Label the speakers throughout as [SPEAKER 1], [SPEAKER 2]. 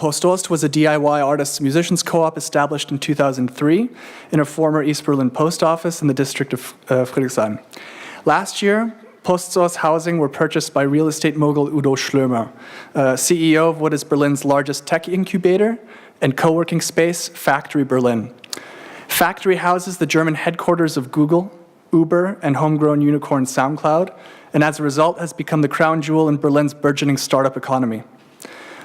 [SPEAKER 1] PostOst was a DIY artists-musicians co-op established in 2003 in a former East Berlin post office in the district of Friedrichshain. Last year, PostOst housing were purchased by real estate mogul Udo Schlömer, CEO of what is Berlin's largest tech incubator and co-working space, Factory Berlin. Factory houses the German headquarters of Google, Uber, and homegrown unicorn SoundCloud, and as a result has become the crown jewel in Berlin's burgeoning startup economy.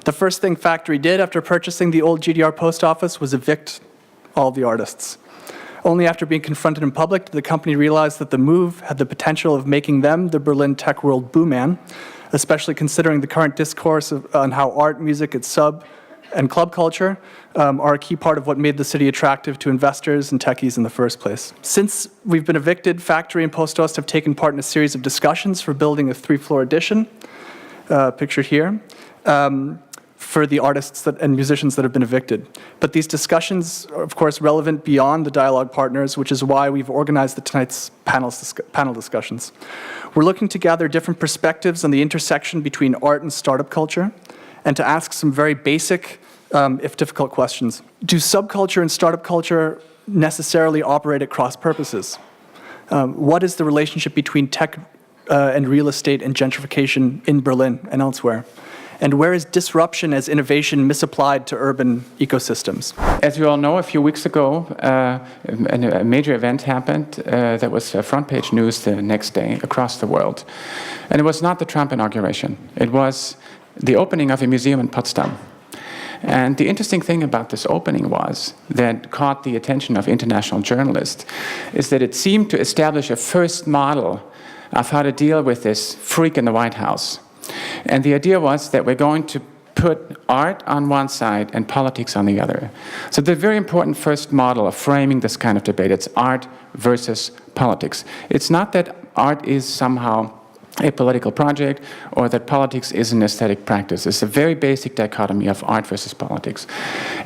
[SPEAKER 1] The first thing Factory did after purchasing the old GDR post office was evict all the artists. Only after being confronted in public did the company realize that the move had the potential of making them the Berlin tech world boom-man, especially considering the current discourse on how art, music, its sub, and club culture are a key part of what made the city attractive to investors and techies in the first place. Since we've been evicted, Factory and PostOst have taken part in a series of discussions for building a 3-floor addition, pictured here, for the artists and musicians that have been evicted. But these discussions are, of course, relevant beyond the dialogue partners, which is why we've organized tonight's panel discussions. We're looking to gather different perspectives on the intersection between art and startup culture, and to ask some very basic, if difficult, questions. Do subculture and startup culture necessarily operate at cross purposes? What is the relationship between tech and real estate and gentrification in Berlin and elsewhere? And where is disruption as innovation misapplied to urban ecosystems?
[SPEAKER 2] As you all know, a few weeks ago, a major event happened that was front page news the next day across the world. And it was not the Trump inauguration. It was the opening of a museum in Potsdam. And the interesting thing about this opening was that caught the attention of international journalists is that it seemed to establish a first model of how to deal with this freak in the White House. And the idea was that we're going to put art on one side and politics on the other. So the very important first model of framing this kind of debate, it's art versus politics. It's not that art is somehow a political project or that politics is an aesthetic practice. It's a very basic dichotomy of art versus politics.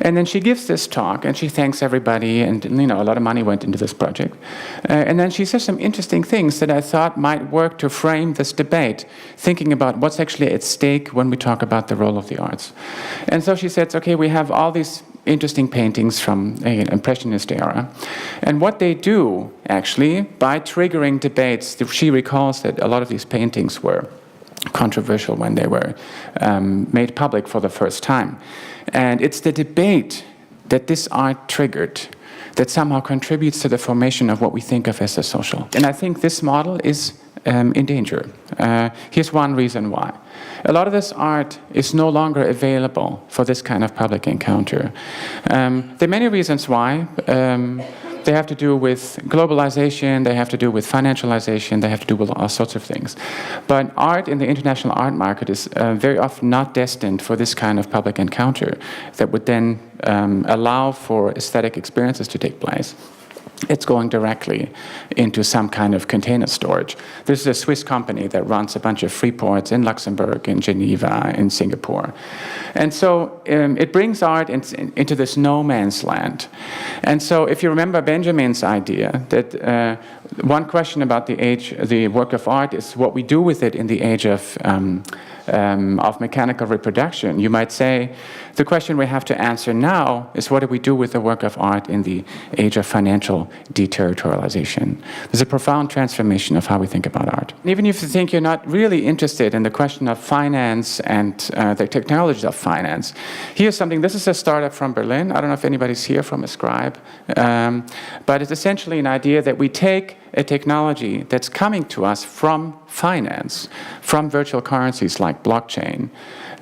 [SPEAKER 2] And then she gives this talk and she thanks everybody, and a lot of money went into this project. And then she says some interesting things that I thought might work to frame this debate, thinking about what's actually at stake when we talk about the role of the arts. And so she says, okay, we have all these interesting paintings from an Impressionist era. And what they do, actually, by triggering debates, she recalls that a lot of these paintings were controversial when they were made public for the first time. And it's the debate that this art triggered that somehow contributes to the formation of what we think of as a social. And I think this model is in danger. Here's one reason why. A lot of this art is no longer available for this kind of public encounter. There are many reasons why. They have to do with globalization, they have to do with financialization, they have to do with all sorts of things. But art in the international art market is very often not destined for this kind of public encounter that would then allow for aesthetic experiences to take place. It's going directly into some kind of container storage. This is a Swiss company that runs a bunch of free ports in Luxembourg, in Geneva, in Singapore. And so it brings art into this no man's land. And so if you remember Benjamin's idea that one question about the work of art is what we do with it in the age of mechanical reproduction, you might say the question we have to answer now is what do we do with the work of art in the age of financial deterritorialization? There's a profound transformation of how we think about art. And even if you think you're not really interested in the question of finance and the technologies of finance, here's something. This is a startup from Berlin. I don't know if anybody's here from Ascribe, but it's essentially an idea that we take a technology that's coming to us from finance, from virtual currencies like blockchain.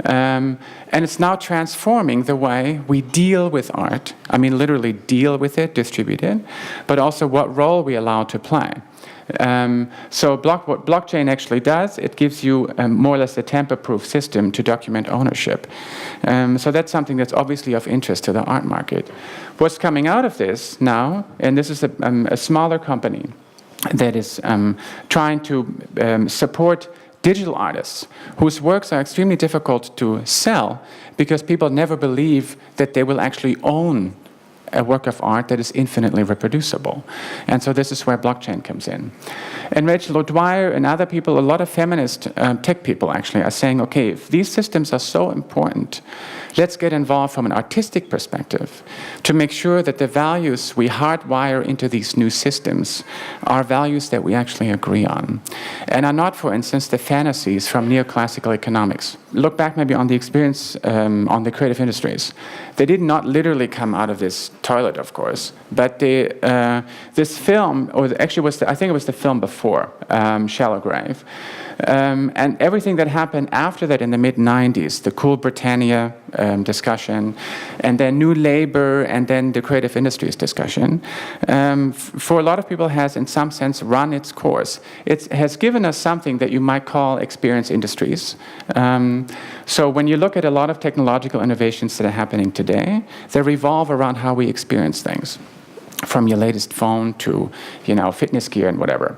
[SPEAKER 2] And it's now transforming the way we deal with art. I mean, literally deal with it, distribute it, but also what role we allow to play. So what blockchain actually does, it gives you more or less a tamper-proof system to document ownership. So that's something that's obviously of interest to the art market. What's coming out of this now, and this is a smaller company that is trying to support digital artists whose works are extremely difficult to sell because people never believe that they will actually own a work of art that is infinitely reproducible. And so this is where blockchain comes in. And Rachel O'Dwyer and other people, a lot of feminist tech people actually, are saying, okay, if these systems are so important, let's get involved from an artistic perspective to make sure that the values we hardwire into these new systems are values that we actually agree on, and are not, for instance, the fantasies from neoclassical economics. Look back maybe on the experience on the creative industries. They did not literally come out of this toilet, of course, but this film, or actually I think it was the film before, Shallow Grave, and everything that happened after that in the mid-90s, the Cool Britannia discussion, and then New Labour, and then the creative industries discussion, for a lot of people has in some sense run its course. It has given us something that you might call experience industries. So when you look at a lot of technological innovations that are happening today, they revolve around how we experience things, from your latest phone to, fitness gear and whatever.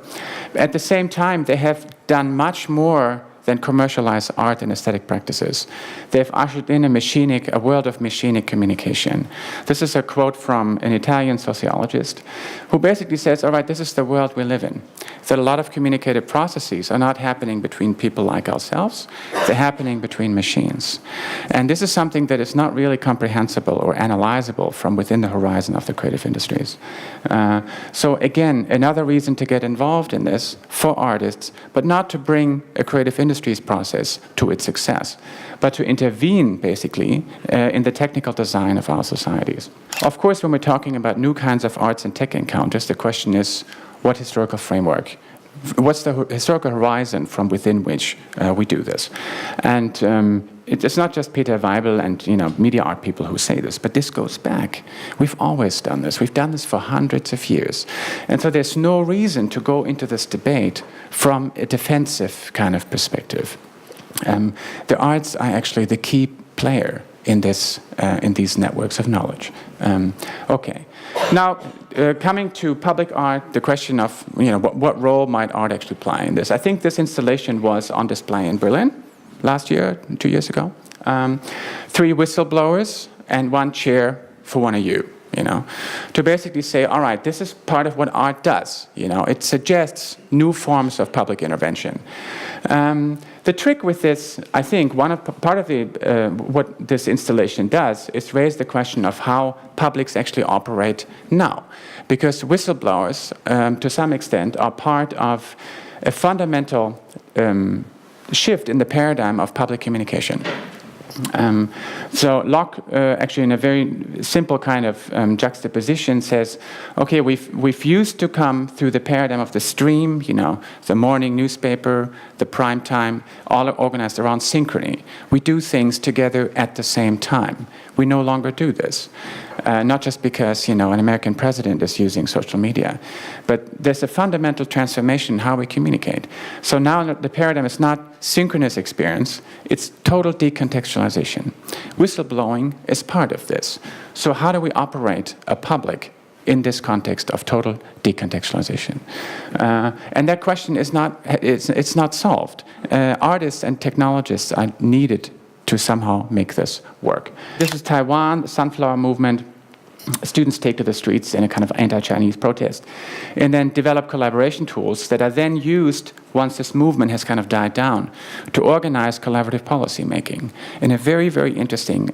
[SPEAKER 2] At the same time, they have done much more than commercialize art and aesthetic practices. They've ushered in a world of machinic communication. This is a quote from an Italian sociologist who basically says, all right, this is the world we live in. That a lot of communicative processes are not happening between people like ourselves, they're happening between machines. And this is something that is not really comprehensible or analyzable from within the horizon of the creative industries. So again, another reason to get involved in this for artists, but not to bring a creative industries process to its success, but to intervene basically in the technical design of our societies. Of course, when we're talking about new kinds of arts and tech encounters, the question is, what historical framework? What's the historical horizon from within which we do this? And it's not just Peter Weibel and media art people who say this, but this goes back. We've always done this. We've done this for hundreds of years. And so there's no reason to go into this debate from a defensive kind of perspective. The arts are actually the key player in these networks of knowledge. Okay. Now, coming to public art, the question of what role might art actually play in this. I think this installation was on display in Berlin last year, 2 years ago. 3 whistleblowers and 1 chair for one of you. To basically say, all right, this is part of what art does. It suggests new forms of public intervention. The trick with this, I think, part of what this installation does is raise the question of how publics actually operate now, because whistleblowers, to some extent, are part of a fundamental shift in the paradigm of public communication. So Locke, actually in a very simple kind of juxtaposition, says, okay, we've used to come through the paradigm of the stream, the morning newspaper, the prime time, all are organized around synchrony. We do things together at the same time. We no longer do this. Not just because, an American president is using social media, but there's a fundamental transformation in how we communicate. So now the paradigm is not synchronous experience, it's total decontextualization. Whistleblowing is part of this. So how do we operate a public in this context of total decontextualization? And that question is it's not solved. Artists and technologists are needed to somehow make this work. This is Taiwan, the Sunflower Movement. Students take to the streets in a kind of anti-Chinese protest, and then develop collaboration tools that are then used once this movement has kind of died down to organize collaborative policy making in a very, very interesting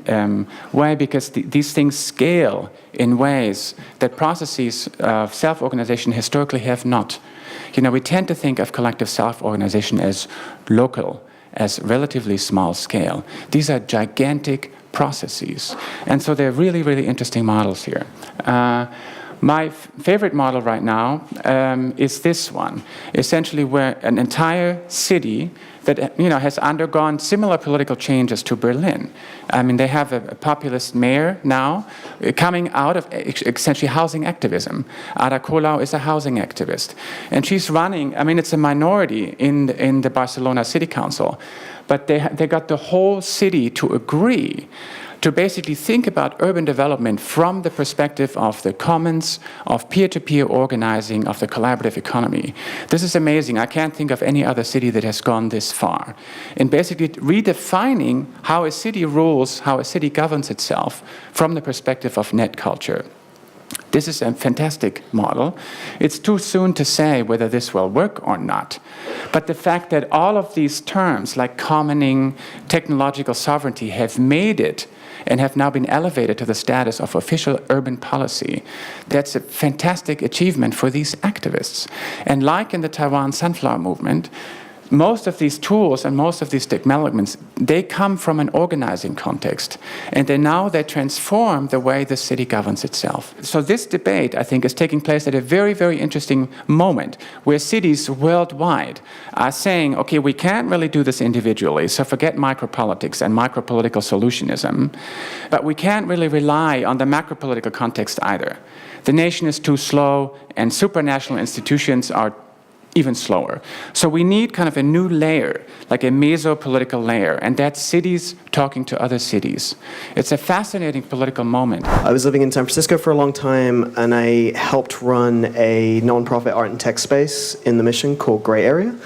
[SPEAKER 2] way, because these things scale in ways that processes of self-organization historically have not. We tend to think of collective self-organization as local, as relatively small scale. These are gigantic processes. And so they're really, really interesting models here. My favorite model right now is this one, essentially where an entire city that has undergone similar political changes to Berlin. I mean, they have a populist mayor now coming out of essentially housing activism. Ada Colau is a housing activist. And she's running, it's a minority in the Barcelona City Council, but they got the whole city to agree to basically think about urban development from the perspective of the commons, of peer-to-peer organizing, of the collaborative economy. This is amazing. I can't think of any other city that has gone this far. And basically redefining how a city rules, how a city governs itself from the perspective of net culture. This is a fantastic model. It's too soon to say whether this will work or not. But the fact that all of these terms, like commoning, technological sovereignty, have made it and have now been elevated to the status of official urban policy, that's a fantastic achievement for these activists. And like in the Taiwan Sunflower Movement, most of these tools and most of these developments, they come from an organizing context. And they transform the way the city governs itself. So this debate, I think, is taking place at a very, very interesting moment where cities worldwide are saying, okay, we can't really do this individually, so forget micropolitics and micropolitical solutionism, but we can't really rely on the macropolitical context either. The nation is too slow, and supranational institutions are even slower. So we need kind of a new layer, like a mesopolitical layer, and that's cities talking to other cities. It's a fascinating political moment.
[SPEAKER 3] I was living in San Francisco for a long time, and I helped run a nonprofit art and tech space in the Mission called Gray Area.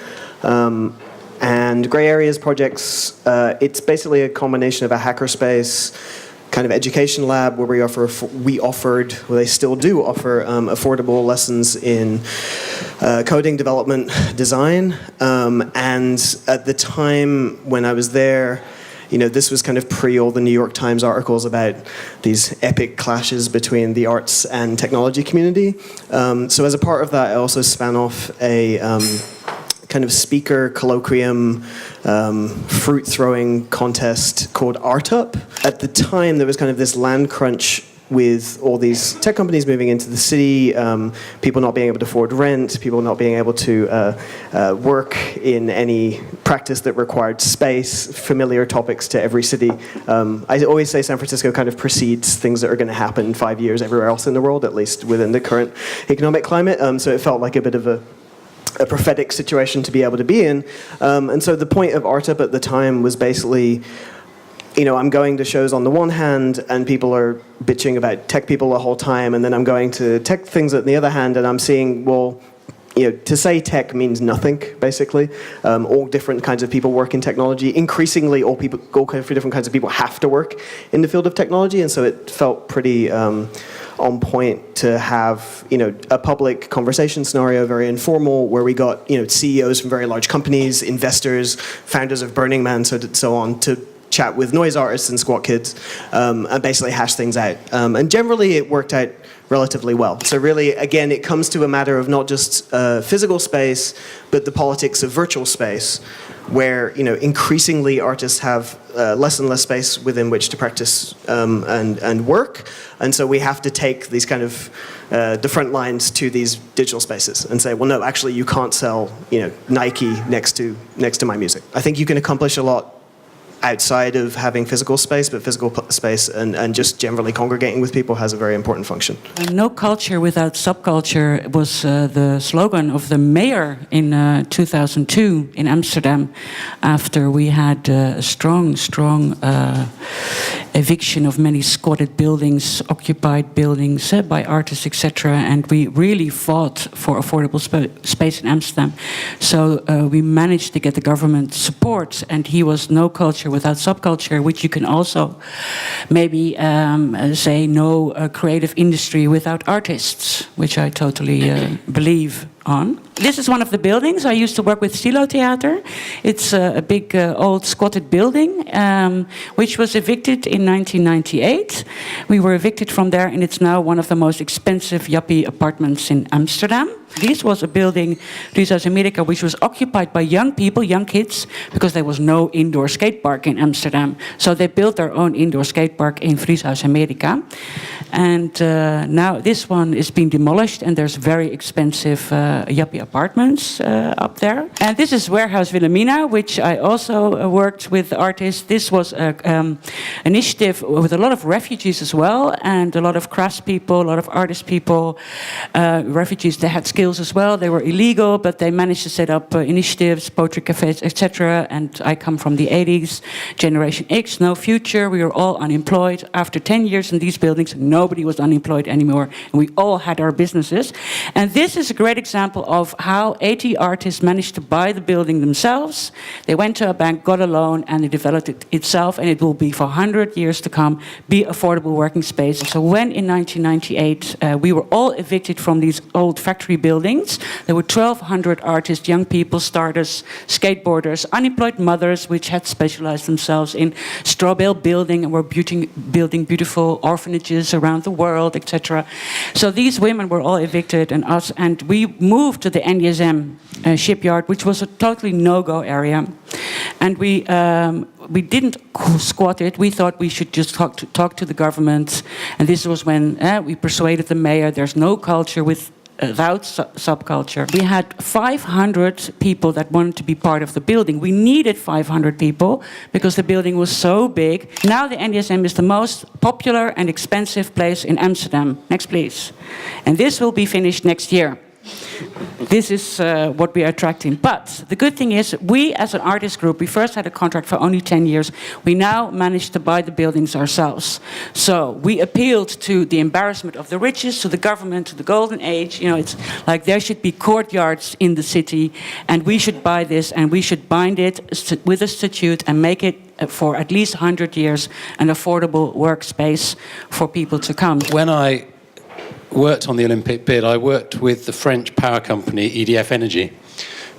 [SPEAKER 3] And Gray Area's projects, it's basically a combination of a hackerspace, kind of education lab where they still do offer affordable lessons in coding, development, design. And at the time when I was there, this was kind of pre all the New York Times articles about these epic clashes between the arts and technology community. So as a part of that, I also span off a kind of speaker colloquium, fruit-throwing contest called Art Up. At the time, there was kind of this land crunch with all these tech companies moving into the city, people not being able to afford rent, people not being able to work in any practice that required space, familiar topics to every city. I always say San Francisco kind of precedes things that are going to happen in 5 years everywhere else in the world, at least within the current economic climate. So it felt like a bit of a prophetic situation to be able to be in. And so the point of Art Up at the time was basically, I'm going to shows on the one hand, and people are bitching about tech people the whole time, and then I'm going to tech things on the other hand, and I'm seeing, to say tech means nothing, basically. All different kinds of people work in technology. Increasingly, all different kinds of people have to work in the field of technology, and so it felt pretty on point to have, a public conversation scenario, very informal, where we got, CEOs from very large companies, investors, founders of Burning Man, so on, to chat with noise artists and squat kids, and basically hash things out. And generally, it worked out relatively well. So really, again, it comes to a matter of not just physical space, but the politics of virtual space, where increasingly artists have less and less space within which to practice and work, and so we have to take these kind of the front lines to these digital spaces and say, well, no, actually, you can't sell Nike next to my music. I think you can accomplish a lot outside of having physical space, but physical space and just generally congregating with people has a very important function.
[SPEAKER 4] No culture without subculture was the slogan of the mayor in 2002 in Amsterdam, after we had a strong eviction of many squatted buildings, occupied buildings by artists, etc. And we really fought for affordable space in Amsterdam. So we managed to get the government support, and he was no culture without subculture, which you can also maybe say no creative industry without artists, which I totally believe on. This is one of the buildings. I used to work with Stilo Theater. It's a big old squatted building, which was evicted in 1998. We were evicted from there, and it's now one of the most expensive yuppie apartments in Amsterdam. This was a building, Frieshuis Amerika, which was occupied by young people, young kids, because there was no indoor skate park in Amsterdam. So they built their own indoor skate park in Frieshuis Amerika. And now this one is being demolished, and there's very expensive yuppie apartments up there. And this is Warehouse Wilhelmina, which I also worked with artists. This was an initiative with a lot of refugees as well, and a lot of craftspeople, a lot of artist people, refugees that had skills as well. They were illegal, but they managed to set up initiatives, poetry cafes, etc. And I come from the 80s, Generation X, no future. We were all unemployed. After 10 years in these buildings, nobody was unemployed anymore. And we all had our businesses. And this is a great example of how 80 artists managed to buy the building themselves. They went to a bank, got a loan, and they developed it itself. And it will be for 100 years to come, be affordable working space. So when in 1998 we were all evicted from these old factory buildings, there were 1,200 artists, young people, starters, skateboarders, unemployed mothers, which had specialized themselves in straw bale building and were building beautiful orphanages around the world, etc. So these women were all evicted, and we moved to the NDSM shipyard, which was a totally no-go area. And we didn't squat it. We thought we should just talk to the government. And this was when we persuaded the mayor there's no culture without subculture. We had 500 people that wanted to be part of the building. We needed 500 people because the building was so big. Now the NDSM is the most popular and expensive place in Amsterdam. Next, please. And this will be finished next year. This is what we are attracting. But the good thing is, we as an artist group, we first had a contract for only 10 years. We now managed to buy the buildings ourselves. So we appealed to the embarrassment of the richest, to the government, to the golden age. You know, it's like there should be courtyards in the city, and we should buy this, and we should bind it with a statute and make it for at least 100 years an affordable workspace for people to come.
[SPEAKER 5] When I worked on the Olympic bid, I worked with the French power company EDF Energy,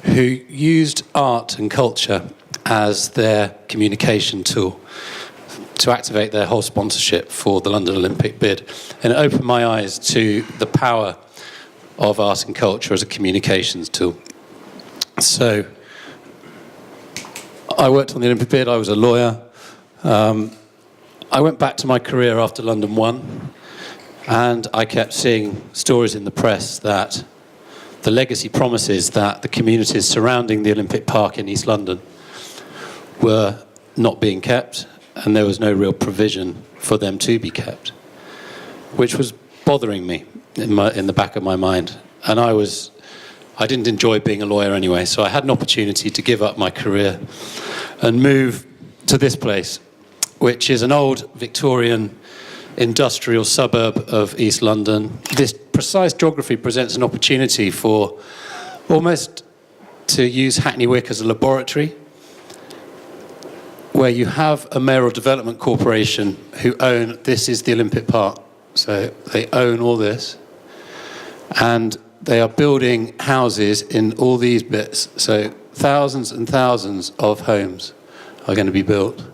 [SPEAKER 5] who used art and culture as their communication tool to activate their whole sponsorship for the London Olympic bid. And it opened my eyes to the power of art and culture as a communications tool. So I worked on the Olympic bid, I was a lawyer. I went back to my career after London won. And I kept seeing stories in the press that the legacy promises that the communities surrounding the Olympic Park in East London were not being kept, and there was no real provision for them to be kept, which was bothering me in the back of my mind. And I didn't enjoy being a lawyer anyway, so I had an opportunity to give up my career and move to this place, which is an old Victorian industrial suburb of East London. This precise geography presents an opportunity for almost to use Hackney Wick as a laboratory, where you have a mayoral development corporation who own, this is the Olympic Park, so they own all this, and they are building houses in all these bits, so thousands and thousands of homes are going to be built,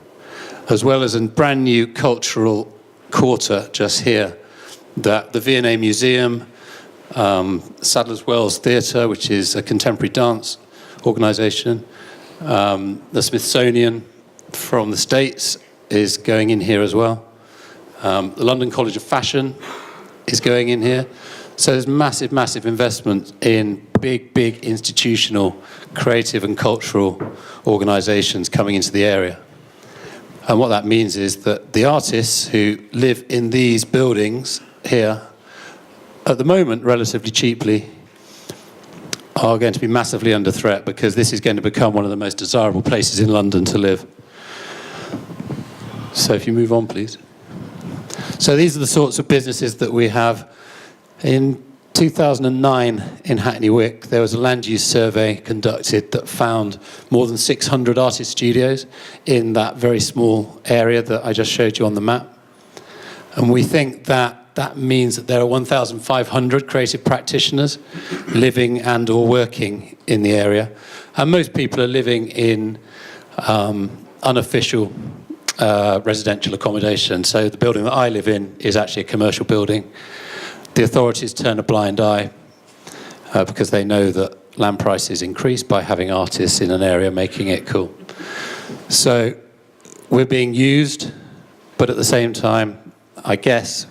[SPEAKER 5] as well as a brand new cultural quarter just here, that the V&A Museum, Sadler's Wells Theatre, which is a contemporary dance organisation, the Smithsonian from the States is going in here as well. The London College of Fashion is going in here. So there's massive, massive investment in big, big institutional, creative and cultural organisations coming into the area. And what that means is that the artists who live in these buildings here, at the moment, relatively cheaply, are going to be massively under threat because this is going to become one of the most desirable places in London to live. So if you move on, please. So these are the sorts of businesses that we have. In 2009 in Hackney Wick, there was a land use survey conducted that found more than 600 artist studios in that very small area that I just showed you on the map. And we think that that means that there are 1,500 creative practitioners living and or working in the area. And most people are living in unofficial residential accommodation. So the building that I live in is actually a commercial building. The authorities turn a blind eye because they know that land prices increase by having artists in an area making it cool. So we're being used, but at the same time, I guess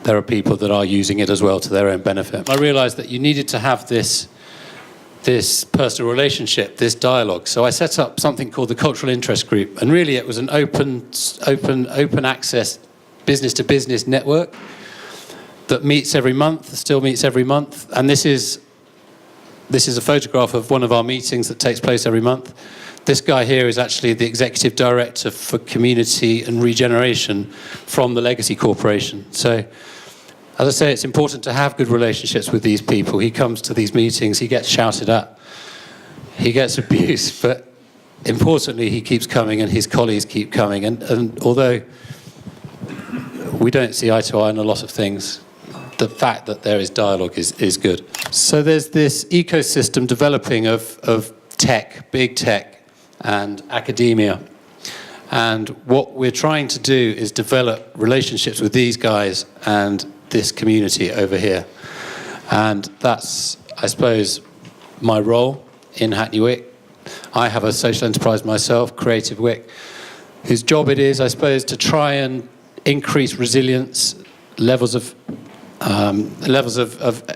[SPEAKER 5] there are people that are using it as well to their own benefit. I realized that you needed to have this personal relationship, this dialogue. So I set up something called the Cultural Interest Group, and really it was an open access business-to-business network that meets every month, still meets every month, and this is this is a photograph of one of our meetings that takes place every month. This guy here is actually the executive director for community and regeneration from the Legacy Corporation. So, as I say, it's important to have good relationships with these people. He comes to these meetings, he gets shouted at, he gets abused, but importantly, he keeps coming and his colleagues keep coming. And although we don't see eye to eye on a lot of things, the fact that there is dialogue is good. So there's this ecosystem developing of tech, big tech, and academia. And what we're trying to do is develop relationships with these guys and this community over here. And that's, I suppose, my role in Hackney Wick. I have a social enterprise myself, Creative Wick, whose job it is, I suppose, to try and increase resilience, levels of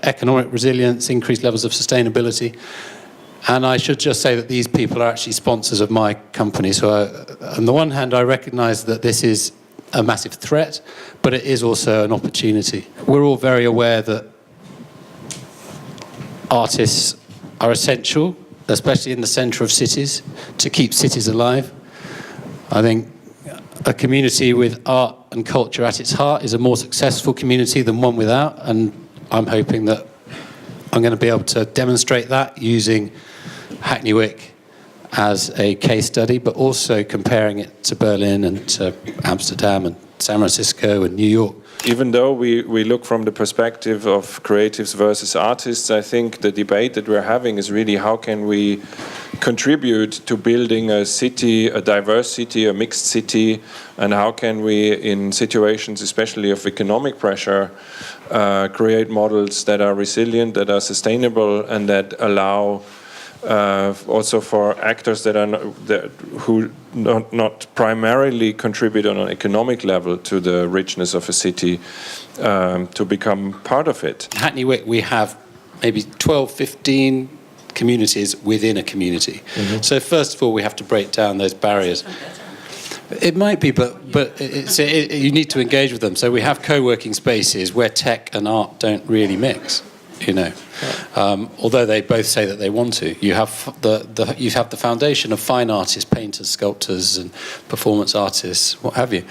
[SPEAKER 5] economic resilience, increased levels of sustainability. And I should just say that these people are actually sponsors of my company. So on the one hand, I recognise that this is a massive threat, but it is also an opportunity. We're all very aware that artists are essential, especially in the centre of cities, to keep cities alive. I think a community with art and culture at its heart is a more successful community than one without, and I'm hoping that I'm going to be able to demonstrate that using Hackney Wick as a case study, but also comparing it to Berlin and to Amsterdam and San Francisco and New York.
[SPEAKER 6] Even though we look from the perspective of creatives versus artists, I think the debate that we're having is really how can we contribute to building a city, a diverse city, a mixed city, and how can we, in situations especially of economic pressure, create models that are resilient, that are sustainable, and that allow also for actors that are who not primarily contribute on an economic level to the richness of a city to become part of it.
[SPEAKER 5] In Hackney Wick, we have maybe 12, 15 communities within a community. Mm-hmm. So first of all, we have to break down those barriers. It might be, but you need to engage with them. So we have co-working spaces where tech and art don't really mix. You know, although they both say that they want to. You have the foundation of fine artists, painters, sculptors, and performance artists, what have you,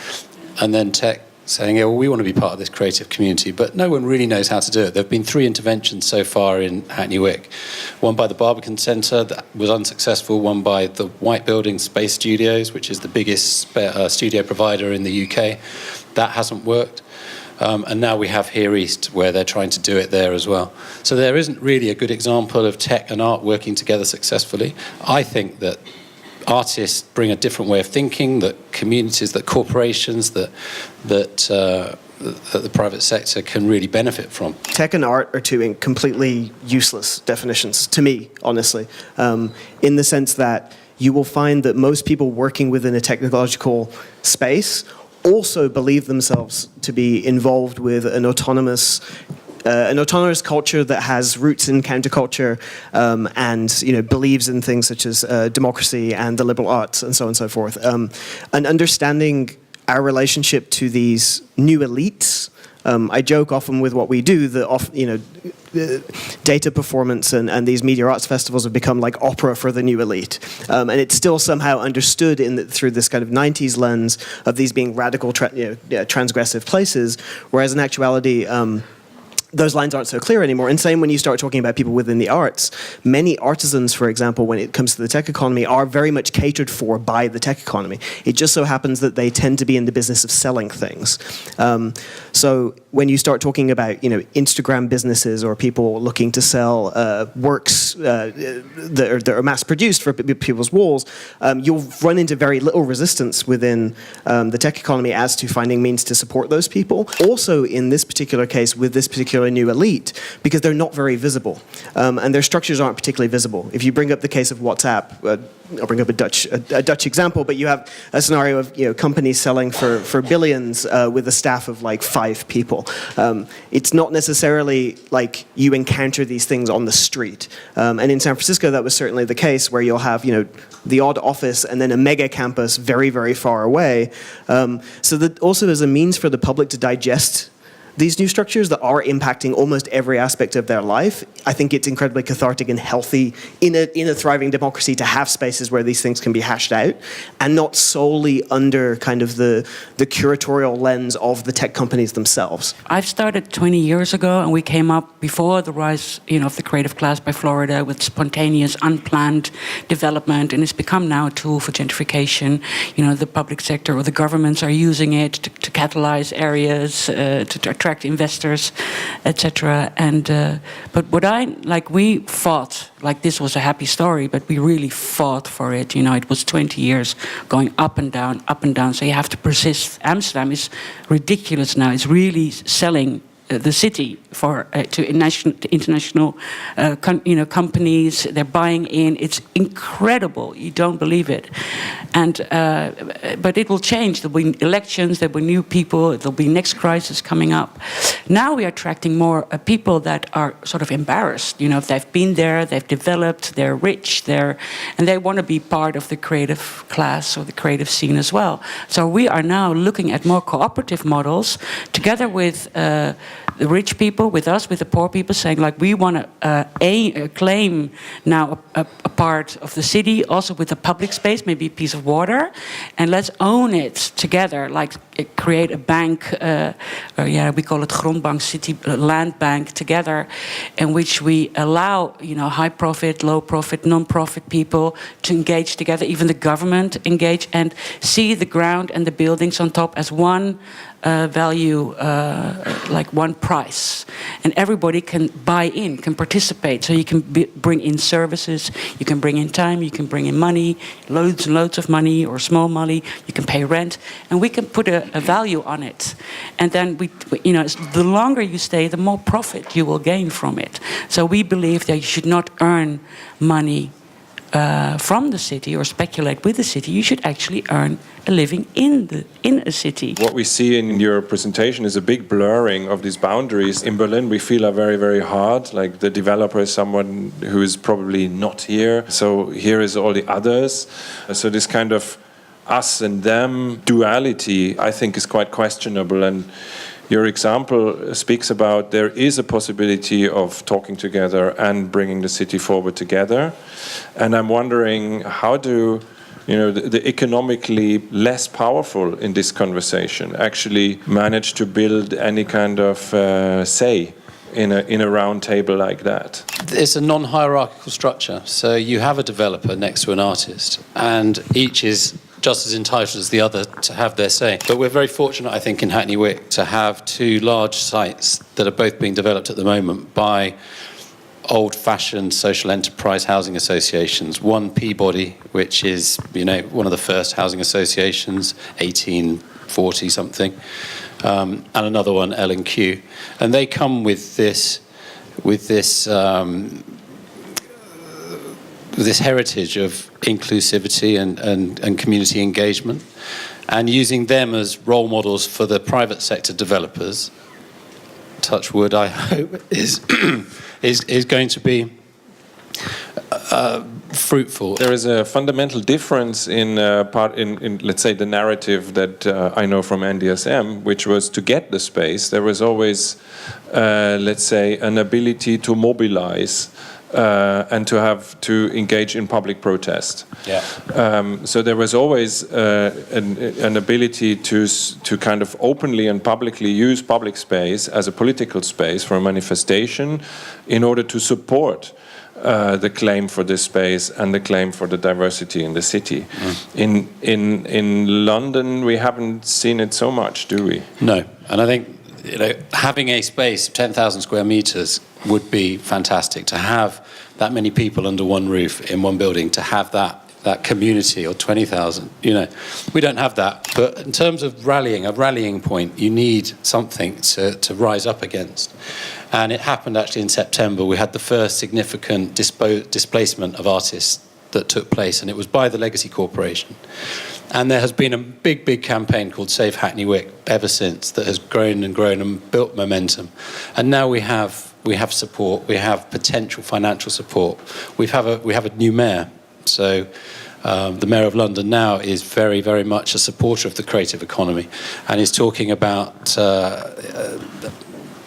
[SPEAKER 5] and then tech saying, "Yeah, well, we want to be part of this creative community," but no one really knows how to do it. There have been 3 interventions so far in Hackney Wick. One by the Barbican Centre that was unsuccessful. One by the White Building Space Studios, which is the biggest studio provider in the UK. That hasn't worked. And now we have Here East, where they're trying to do it there as well. So there isn't really a good example of tech and art working together successfully. I think that artists bring a different way of thinking, that communities, that corporations, that the private sector can really benefit from.
[SPEAKER 3] Tech and art are two completely useless definitions, to me, honestly, in the sense that you will find that most people working within a technological space also believe themselves to be involved with an autonomous culture that has roots in counterculture and believes in things such as democracy and the liberal arts and so on and so forth. And understanding our relationship to these new elites. I joke often with what we do that data performance and these media arts festivals have become like opera for the new elite, and it's still somehow understood through this kind of 90s lens of these being radical, transgressive places, whereas in actuality, those lines aren't so clear anymore. And same when you start talking about people within the arts. Many artisans, for example, when it comes to the tech economy, are very much catered for by the tech economy. It just so happens that they tend to be in the business of selling things. So when you start talking about, Instagram businesses or people looking to sell works that are mass-produced for people's walls, you'll run into very little resistance within the tech economy as to finding means to support those people. Also, in this particular case, with this particular new elite, because they're not very visible, and their structures aren't particularly visible. If you bring up the case of WhatsApp, I'll bring up a Dutch example, but you have a scenario of companies selling for billions with a staff of like 5 people. It's not necessarily like you encounter these things on the street. And in San Francisco, that was certainly the case, where you'll have the odd office and then a mega campus very, very far away. So that also is a means for the public to digest these new structures that are impacting almost every aspect of their life, I think it's incredibly cathartic and healthy in a thriving democracy to have spaces where these things can be hashed out, and not solely under kind of the curatorial lens of the tech companies themselves.
[SPEAKER 4] I've started 20 years ago, and we came up before the rise, of the creative class by Florida with spontaneous, unplanned development, and it's become now a tool for gentrification. The public sector or the governments are using it to catalyze areas, to attract investors, etc. And but we fought, like this was a happy story, but we really fought for it. It was 20 years going up and down, up and down. So you have to persist. Amsterdam is ridiculous now. It's really selling the city to international companies. They're buying in. It's incredible. You don't believe it. And but it will change. There'll be elections. There'll be new people. There'll be next crisis coming up. Now we are attracting more people that are sort of embarrassed. They've been there. They've developed. They're rich. And they want to be part of the creative class or the creative scene as well. So we are now looking at more cooperative models together with the rich people, with us, with the poor people, saying like we want to claim now a part of the city, also with a public space, maybe a piece of water, and let's own it together. Like create a bank, we call it grondbank, city land bank together, in which we allow high profit, low profit, non-profit people to engage together, even the government engage, and see the ground and the buildings on top as one value, like one price, and everybody can buy in, can participate. So you can bring in services, you can bring in time, you can bring in money, loads and loads of money or small money. You can pay rent, and we can put a value on it. And then the longer you stay, the more profit you will gain from it. So we believe that you should not earn money from the city or speculate with the city. You should actually earn a living in a city.
[SPEAKER 6] What we see in your presentation is a big blurring of these boundaries. In Berlin, we feel are very, very hard. Like the developer is someone who is probably not here. So here is all the others. So this kind of us and them duality, I think, is quite questionable. And your example speaks about there is a possibility of talking together and bringing the city forward together. And I'm wondering, how do the economically less powerful in this conversation actually manage to build any kind of say in a round table like that?
[SPEAKER 5] It's a non-hierarchical structure. So you have a developer next to an artist, and each is just as entitled as the other to have their say. But we're very fortunate, I think, in Hackney Wick to have two large sites that are both being developed at the moment by old-fashioned social enterprise housing associations. One, Peabody, which is one of the first housing associations, 1840-something, and another one, L&Q. And they come with this heritage of inclusivity and community engagement, and using them as role models for the private sector developers, touch wood, I hope, is going to be fruitful.
[SPEAKER 6] There is a fundamental difference in let's say, the narrative that I know from NDSM, which was to get the space. There was always, let's say, an ability to mobilize and to engage in public protest. Yeah. So there was always an ability to kind of openly and publicly use public space as a political space for a manifestation in order to support the claim for this space and the claim for the diversity in the city. In London, we haven't seen it so much, do we?
[SPEAKER 5] No, and I think having a space, 10,000 square meters, would be fantastic. To have that many people under one roof in one building, to have that community, or 20,000, we don't have that. But in terms of a rallying point, you need something to rise up against. And it happened actually in September. We had the first significant displacement of artists that took place, and it was by the Legacy Corporation. And there has been a big, big campaign called Save Hackney Wick ever since that has grown and grown and built momentum. And now we have support. We have potential financial support. We have a new mayor. So the Mayor of London now, is very, very much a supporter of the creative economy, and is talking about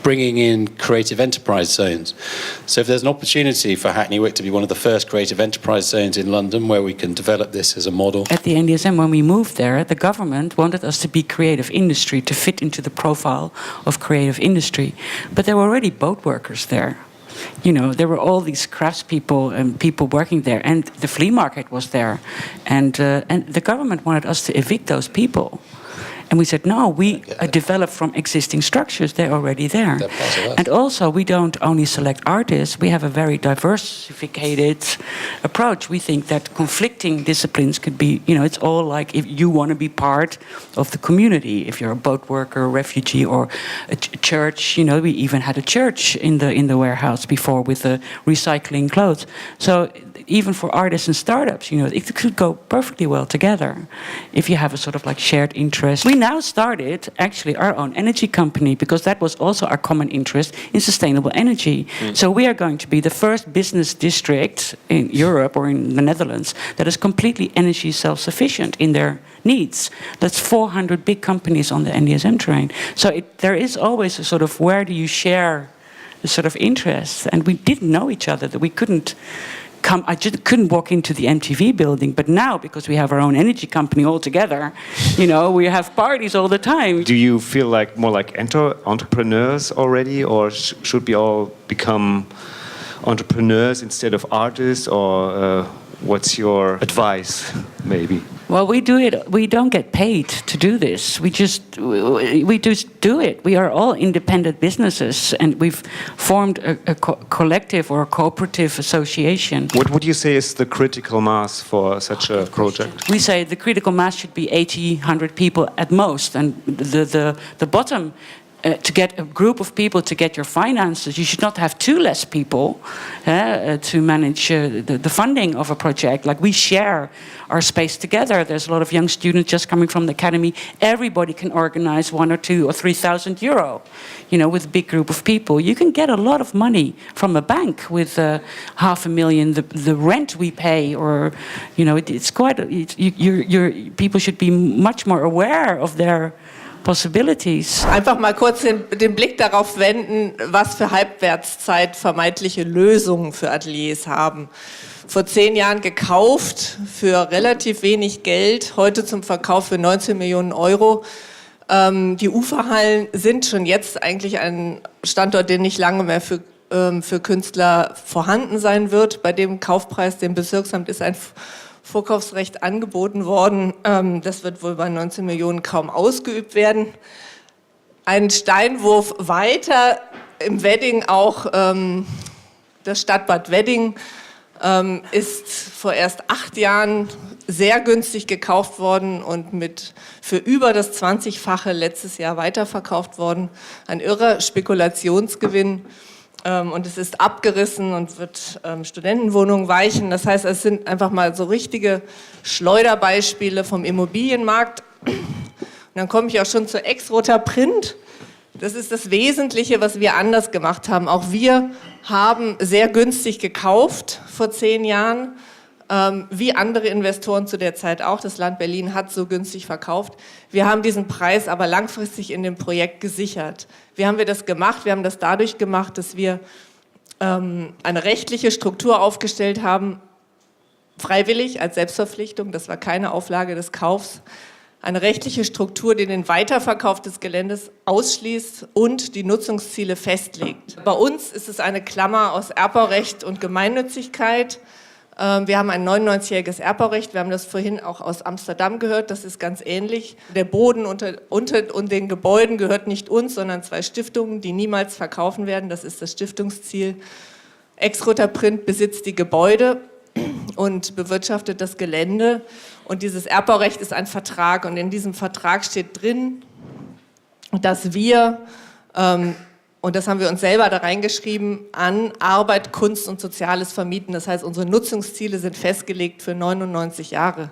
[SPEAKER 5] bringing in creative enterprise zones. So if there's an opportunity for Hackney Wick to be one of the first creative enterprise zones in London where we can develop this as a model.
[SPEAKER 4] At the NDSM, when we moved there, the government wanted us to be creative industry, to fit into the profile of creative industry. But there were already boat workers there. You know, there were all these craftspeople and people working there, and the flea market was there. And the government wanted us to evict those people. And we said, no, we develop from existing structures. They're already there. And also, we don't only select artists. We have a very diversified approach. We think that conflicting disciplines could be, you know, it's all like if you want to be part of the community. If you're a boat worker, a refugee, or a church, you know, we even had a church in the warehouse before with recycling clothes. So even for artists and startups, you know, it could go perfectly well together if you have a sort of like shared interest. We now started actually our own energy company because that was also our common interest in sustainable energy. So we are going to be the first business district in Europe or in the Netherlands that is completely energy self-sufficient in their needs. That's 400 big companies on the NDSM train. So there is always a sort of where do you share the sort of interests, and we didn't know each other, that we couldn't I just couldn't walk into the MTV building, but now, because we have our own energy company all together, you know, we have parties all the time.
[SPEAKER 7] Do you feel like more like entrepreneurs already, or should we all become entrepreneurs instead of artists, or what's your advice, maybe?
[SPEAKER 4] Well, we do it. We don't get paid to do this. We just do it. We are all independent businesses, and we've formed a collective or a cooperative association.
[SPEAKER 7] What would you say is the critical mass for such a project?
[SPEAKER 4] We say the critical mass should be 80, 100 people at most, and the bottom. To get a group of people to get your finances, you should not have too less people to manage the funding of a project. Like, we share our space together. There's a lot of young students just coming from the academy. Everybody can organize 1 or 2 or 3,000 euro, you know, with a big group of people. You can get a lot of money from a bank with $500,000. The rent we pay, or, you know, it's quite. People should be much more aware of their possibilities.
[SPEAKER 8] Einfach mal kurz den Blick darauf wenden, was für Halbwertszeit vermeintliche Lösungen für Ateliers haben. Vor 10 Jahren gekauft für relativ wenig Geld, heute zum Verkauf für 19 Millionen Euro. Die Uferhallen sind schon jetzt eigentlich ein Standort, der nicht lange mehr für Künstler vorhanden sein wird. Bei dem Kaufpreis, dem Bezirksamt, ist ein Vorkaufsrecht angeboten worden. Das wird wohl bei 19 Millionen kaum ausgeübt werden. Ein Steinwurf weiter im Wedding auch das Stadtbad Wedding ist vor erst 8 Jahren sehr günstig gekauft worden und für über das 20-fache letztes Jahr weiterverkauft worden. Ein irrer Spekulationsgewinn. Und es ist abgerissen und wird Studentenwohnungen weichen. Das heißt, es sind einfach mal so richtige Schleuderbeispiele vom Immobilienmarkt. Und dann komme ich auch schon zu Ex-Roter Print. Das ist das Wesentliche, was wir anders gemacht haben. Auch wir haben sehr günstig gekauft vor 10 Jahren, wie andere Investoren zu der Zeit auch. Das Land Berlin hat so günstig verkauft. Wir haben diesen Preis aber langfristig in dem Projekt gesichert. Wie haben wir das gemacht? Wir haben das dadurch gemacht, dass wir eine rechtliche Struktur aufgestellt haben, freiwillig als Selbstverpflichtung, das war keine Auflage des Kaufs, eine rechtliche Struktur, die den Weiterverkauf des Geländes ausschließt und die Nutzungsziele festlegt. Bei uns ist es eine Klammer aus Erbbaurecht und Gemeinnützigkeit. Wir haben ein 99-jähriges Erbbaurecht, wir haben das vorhin auch aus Amsterdam gehört, das ist ganz ähnlich. Der Boden unter den Gebäuden gehört nicht uns, sondern 2 Stiftungen, die niemals verkaufen werden, das ist das Stiftungsziel. Ex-Roter Print besitzt die Gebäude und bewirtschaftet das Gelände, und dieses Erbbaurecht ist ein Vertrag, und in diesem Vertrag steht drin, dass wir, und das haben wir uns selber da reingeschrieben, an Arbeit, Kunst und Soziales vermieten. Das heißt, unsere Nutzungsziele sind festgelegt für 99 Jahre.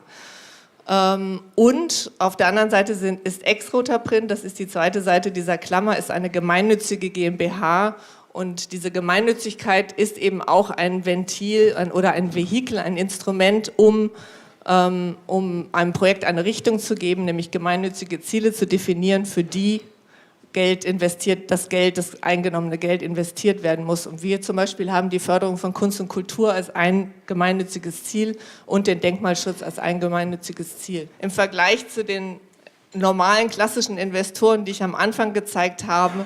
[SPEAKER 8] Und auf der anderen Seite ist Ex-Roter Print, das ist die zweite Seite dieser Klammer, ist eine gemeinnützige GmbH. Und diese Gemeinnützigkeit ist eben auch ein Ventil oder ein Vehikel, ein Instrument, um um einem Projekt eine Richtung zu geben, nämlich gemeinnützige Ziele zu definieren, für die das eingenommene Geld investiert werden muss. Und wir zum Beispiel haben die Förderung von Kunst und Kultur als ein gemeinnütziges Ziel und den Denkmalschutz als ein gemeinnütziges Ziel. Im Vergleich zu den normalen klassischen Investoren, die ich am Anfang gezeigt habe,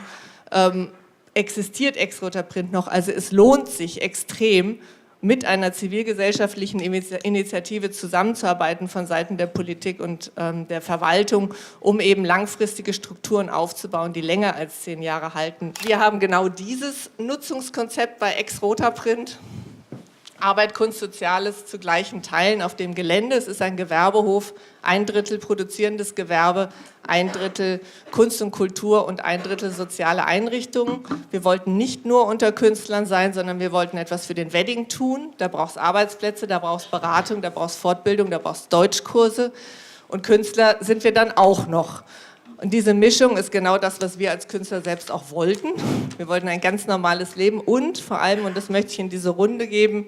[SPEAKER 8] existiert Ex-Roter Print noch. Also es lohnt sich extrem, mit einer zivilgesellschaftlichen Initiative zusammenzuarbeiten von Seiten der Politik und der Verwaltung, um eben langfristige Strukturen aufzubauen, die länger als 10 Jahre halten. Wir haben genau dieses Nutzungskonzept bei Ex-Roter Print. Arbeit, Kunst, Soziales zu gleichen Teilen auf dem Gelände. Es ist ein Gewerbehof, 1/3 produzierendes Gewerbe, 1/3 Kunst und Kultur und 1/3 soziale Einrichtungen. Wir wollten nicht nur unter Künstlern sein, sondern wir wollten etwas für den Wedding tun. Da braucht es Arbeitsplätze, da braucht es Beratung, da braucht es Fortbildung, da braucht es Deutschkurse. Und Künstler sind wir dann auch noch. Und diese Mischung ist genau das, was wir als Künstler selbst auch wollten. Wir wollten ein ganz normales Leben und vor allem, und das möchte ich in diese Runde geben,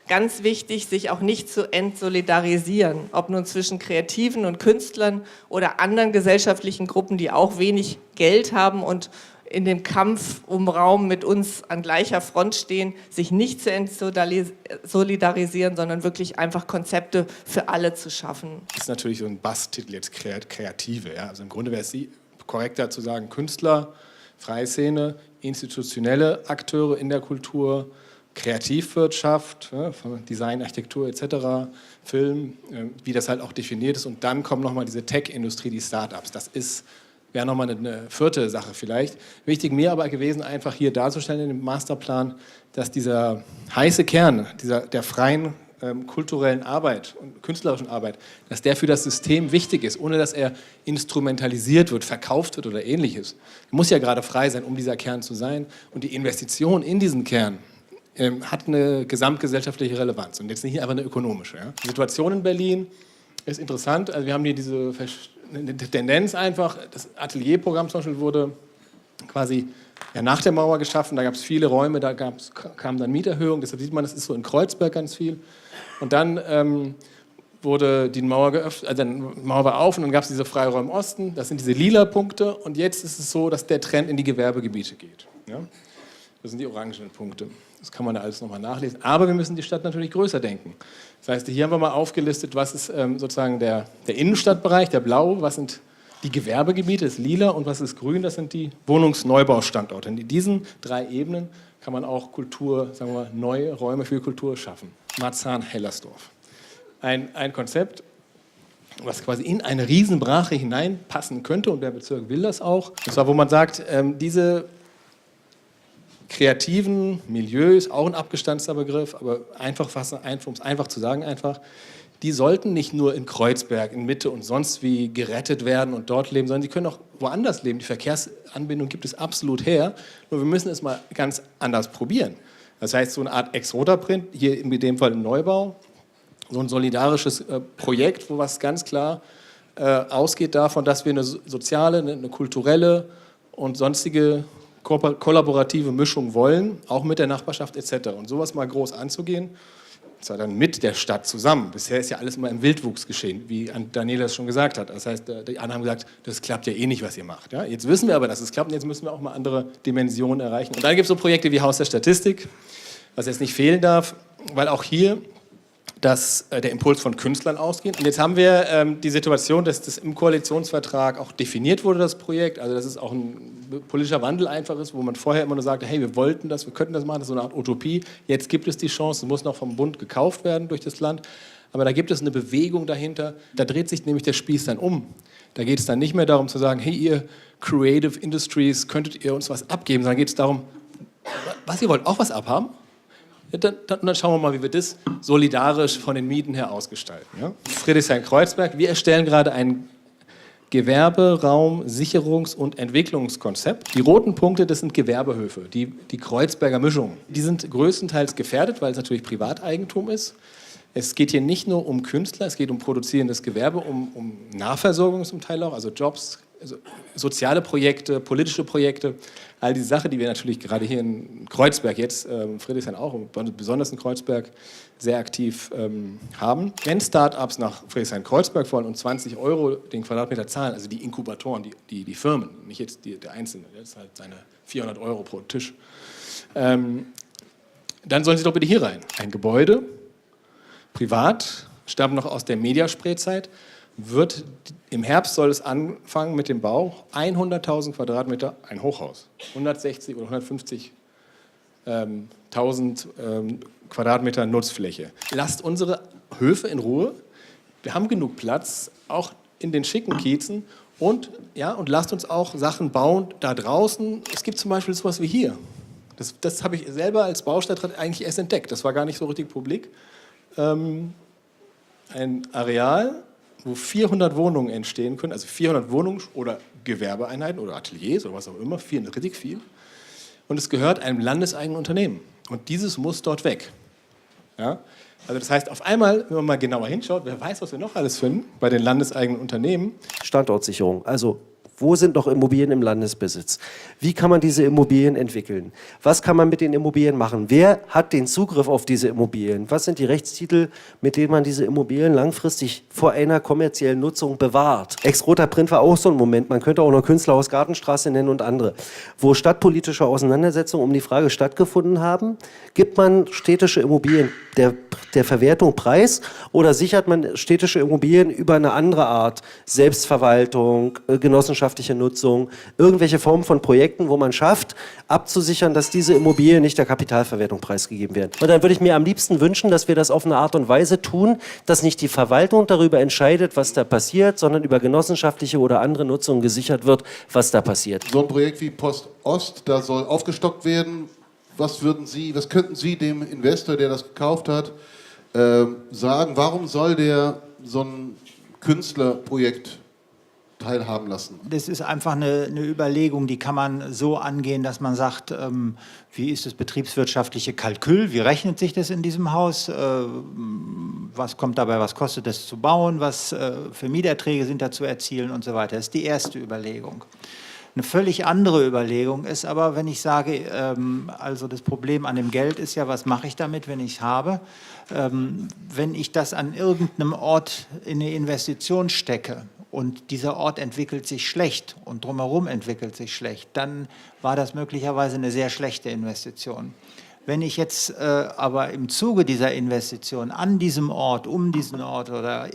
[SPEAKER 8] ganz wichtig, sich auch nicht zu entsolidarisieren, ob nun zwischen Kreativen und Künstlern oder anderen gesellschaftlichen Gruppen, die auch wenig Geld haben und in dem Kampf um Raum mit uns an gleicher Front stehen, sich nicht zu entsolidarisieren, sondern wirklich einfach Konzepte für alle zu schaffen.
[SPEAKER 9] Das ist natürlich so ein Basstitel jetzt, Kreative. Ja? Also im Grunde wäre es korrekter zu sagen, Künstler, Freie Szene, institutionelle Akteure in der Kultur, Kreativwirtschaft, von Design, Architektur etc., Film, wie das halt auch definiert ist. Und dann kommt nochmal diese Tech-Industrie, die Start-Ups. Das wäre nochmal eine vierte Sache vielleicht. Wichtig mir aber gewesen, einfach hier darzustellen in dem Masterplan, dass dieser heiße Kern der freien kulturellen Arbeit und künstlerischen Arbeit, dass der für das System wichtig ist, ohne dass er instrumentalisiert wird, verkauft wird oder ähnliches. Er muss ja gerade frei sein, um dieser Kern zu sein. Und die Investition in diesen Kern hat eine gesamtgesellschaftliche Relevanz und jetzt nicht einfach eine ökonomische. Ja. Die Situation in Berlin ist interessant. Also wir haben hier diese Tendenz einfach, das Atelierprogramm zum Beispiel wurde quasi nach der Mauer geschaffen, da gab es viele Räume, da kam dann Mieterhöhung, deshalb sieht man, das ist so in Kreuzberg ganz viel. Und dann wurde die Mauer geöffnet, also die Mauer war auf und dann gab es diese Freiräume Osten, das sind diese lila Punkte und jetzt ist es so, dass der Trend in die Gewerbegebiete geht. Ja? Das sind die orangenen Punkte. Das kann man da alles nochmal nachlesen. Aber wir müssen die Stadt natürlich größer denken. Das heißt, hier haben wir mal aufgelistet, was ist sozusagen der Innenstadtbereich, der blaue, was sind die Gewerbegebiete, das lila und was ist grün, das sind die Wohnungsneubaustandorte. In diesen 3 Ebenen kann man auch Kultur, sagen wir mal, neue Räume für Kultur schaffen. Marzahn-Hellersdorf. Ein Konzept, was quasi in eine Riesenbrache hineinpassen könnte und der Bezirk will das auch. Und zwar, wo man sagt, diese kreativen Milieus, auch ein abgestanzter Begriff, aber um es einfach zu sagen, die sollten nicht nur in Kreuzberg, in Mitte und sonst wie gerettet werden und dort leben, sondern die können auch woanders leben. Die Verkehrsanbindung gibt es absolut her, nur wir müssen es mal ganz anders probieren. Das heißt, so eine Art Ex-Roter Print, hier in dem Fall ein Neubau, so ein solidarisches Projekt, wo was ganz klar ausgeht davon, dass wir eine soziale, eine kulturelle und sonstige kollaborative Mischung wollen, auch mit der Nachbarschaft etc. Und sowas mal groß anzugehen, zwar dann mit der Stadt zusammen. Bisher ist ja alles immer im Wildwuchs geschehen, wie Daniela es schon gesagt hat. Das heißt, die anderen haben gesagt, das klappt ja eh nicht, was ihr macht. Ja? Jetzt wissen wir aber, dass es klappt und jetzt müssen wir auch mal andere Dimensionen erreichen. Und dann gibt es so Projekte wie Haus der Statistik, was jetzt nicht fehlen darf, weil auch hier der Impuls von Künstlern ausgeht. Und jetzt haben wir die Situation, dass das im Koalitionsvertrag auch definiert wurde, das Projekt, also dass es auch ein politischer Wandel einfach ist, wo man vorher immer nur sagte, hey, wir wollten das, wir könnten das machen, das ist so eine Art Utopie. Jetzt gibt es die Chance, es muss noch vom Bund gekauft werden durch das Land, aber da gibt es eine Bewegung dahinter, da dreht sich nämlich der Spieß dann um. Da geht es dann nicht mehr darum zu sagen, hey, ihr Creative Industries, könntet ihr uns was abgeben, sondern geht es darum, was ihr wollt, auch was abhaben? Dann schauen wir mal, wie wir das solidarisch von den Mieten her ausgestalten. Ja? Friedrichshain-Kreuzberg, wir erstellen gerade ein Gewerberaum-, Sicherungs- und Entwicklungskonzept. Die roten Punkte, das sind Gewerbehöfe, die Kreuzberger Mischung. Die sind größtenteils gefährdet, weil es natürlich Privateigentum ist. Es geht hier nicht nur um Künstler, es geht um produzierendes Gewerbe, um Nahversorgung zum Teil auch, also Jobs, soziale Projekte, politische Projekte, all diese Sachen, die wir natürlich gerade hier in Kreuzberg jetzt, Friedrichshain auch, besonders in Kreuzberg, sehr aktiv haben. Wenn Start-ups nach Friedrichshain-Kreuzberg wollen und 20 € den Quadratmeter zahlen, also die Inkubatoren, die Firmen, nicht jetzt der Einzelne, das ist halt seine 400 € pro Tisch, dann sollen sie doch bitte hier rein. Ein Gebäude, privat, stammt noch aus der Mediasprayzeit, im Herbst soll es anfangen mit dem Bau, 100.000 Quadratmeter, ein Hochhaus, 160 oder 150.000 Quadratmeter Nutzfläche. Lasst unsere Höfe in Ruhe, wir haben genug Platz, auch in den schicken Kiezen und lasst uns auch Sachen bauen da draußen. Es gibt zum Beispiel sowas wie hier. Das habe ich selber als Baustadtrat eigentlich erst entdeckt, das war gar nicht so richtig publik. Ein Areal, wo 400 Wohnungen entstehen können, also 400 Wohnungen oder Gewerbeeinheiten oder Ateliers oder was auch immer, richtig viel. Und es gehört einem landeseigenen Unternehmen. Und dieses muss dort weg. Ja? Also das heißt, auf einmal, wenn man mal genauer hinschaut, wer weiß, was wir noch alles finden bei den landeseigenen Unternehmen.
[SPEAKER 10] Standortsicherung, also wo sind noch Immobilien im Landesbesitz? Wie kann man diese Immobilien entwickeln? Was kann man mit den Immobilien machen? Wer hat den Zugriff auf diese Immobilien? Was sind die Rechtstitel, mit denen man diese Immobilien langfristig vor einer kommerziellen Nutzung bewahrt? Ex-Roter Print war auch so ein Moment. Man könnte auch noch Künstlerhaus Gartenstraße nennen und andere. Wo stadtpolitische Auseinandersetzungen um die Frage stattgefunden haben, gibt man städtische Immobilien der Verwertung preis oder sichert man städtische Immobilien über eine andere Art, Selbstverwaltung, genossenschaftliche Nutzung, irgendwelche Formen von Projekten, wo man schafft, abzusichern, dass diese Immobilien nicht der Kapitalverwertung preisgegeben werden. Und dann würde ich mir am liebsten wünschen, dass wir das auf eine Art und Weise tun, dass nicht die Verwaltung darüber entscheidet, was da passiert, sondern über genossenschaftliche oder andere Nutzung gesichert wird, was da passiert.
[SPEAKER 11] So ein Projekt wie Post-Ost, da soll aufgestockt werden. Was könnten Sie dem Investor, der das gekauft hat, sagen? Warum soll der so ein Künstlerprojekt teilhaben lassen?
[SPEAKER 12] Das ist einfach eine Überlegung, die kann man so angehen, dass man sagt, wie ist das betriebswirtschaftliche Kalkül, wie rechnet sich das in diesem Haus, was kommt dabei, was kostet es zu bauen, was für Mieterträge sind da zu erzielen und so weiter. Das ist die erste Überlegung. Eine völlig andere Überlegung ist aber, wenn ich sage, also das Problem an dem Geld ist ja, was mache ich damit, wenn ich es habe? Wenn ich das an irgendeinem Ort in eine Investition stecke und dieser Ort entwickelt sich schlecht und drumherum entwickelt sich schlecht, dann war das möglicherweise eine sehr schlechte Investition. Wenn ich jetzt aber im Zuge dieser Investition an diesem Ort, um diesen Ort oder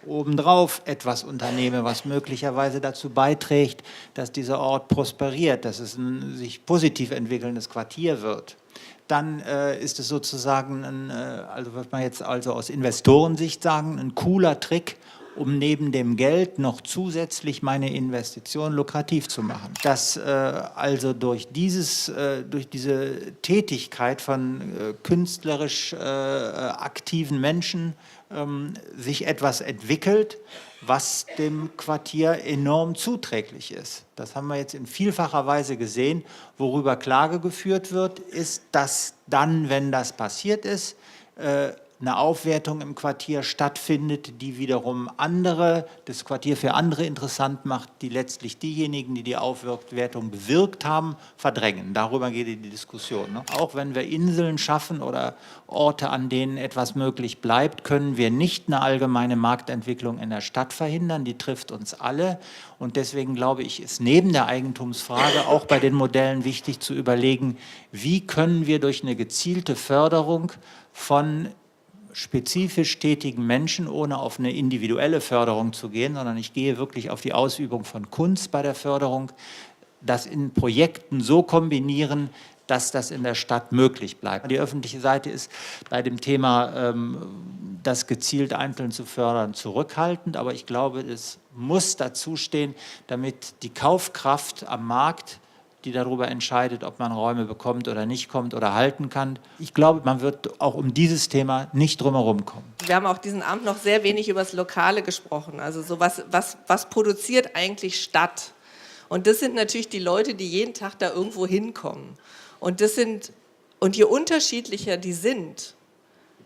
[SPEAKER 12] obendrauf etwas unternehme, was möglicherweise dazu beiträgt, dass dieser Ort prosperiert, dass es ein sich positiv entwickelndes Quartier wird, dann ist es sozusagen, also was man jetzt also aus Investorensicht sagen, ein cooler Trick, um neben dem Geld noch zusätzlich meine Investition lukrativ zu machen. Dass also durch diese Tätigkeit von künstlerisch aktiven Menschen sich etwas entwickelt, was dem Quartier enorm zuträglich ist. Das haben wir jetzt in vielfacher Weise gesehen. Worüber Klage geführt wird, ist, dass dann, wenn das passiert ist, eine Aufwertung im Quartier stattfindet, die wiederum das Quartier für andere interessant macht, die letztlich diejenigen, die die Aufwertung bewirkt haben, verdrängen. Darüber geht die Diskussion. Ne? Auch wenn wir Inseln schaffen oder Orte, an denen etwas möglich bleibt, können wir nicht eine allgemeine Marktentwicklung in der Stadt verhindern. Die trifft uns alle. Und deswegen glaube ich, ist neben der Eigentumsfrage auch bei den Modellen wichtig zu überlegen, wie können wir durch eine gezielte Förderung von spezifisch tätigen Menschen, ohne auf eine individuelle Förderung zu gehen, sondern ich gehe wirklich auf die Ausübung von Kunst bei der Förderung, das in Projekten so kombinieren, dass das in der Stadt möglich bleibt. Die öffentliche Seite ist bei dem Thema, das gezielt einzeln zu fördern, zurückhaltend, aber ich glaube, es muss dazu stehen, damit die Kaufkraft am Markt, die darüber entscheidet, ob man Räume bekommt oder nicht kommt oder halten kann. Ich glaube, man wird auch um dieses Thema nicht drumherum kommen.
[SPEAKER 8] Wir haben auch diesen Abend noch sehr wenig über das Lokale gesprochen. Also so was produziert eigentlich Stadt? Und das sind natürlich die Leute, die jeden Tag da irgendwo hinkommen. Und je unterschiedlicher die sind,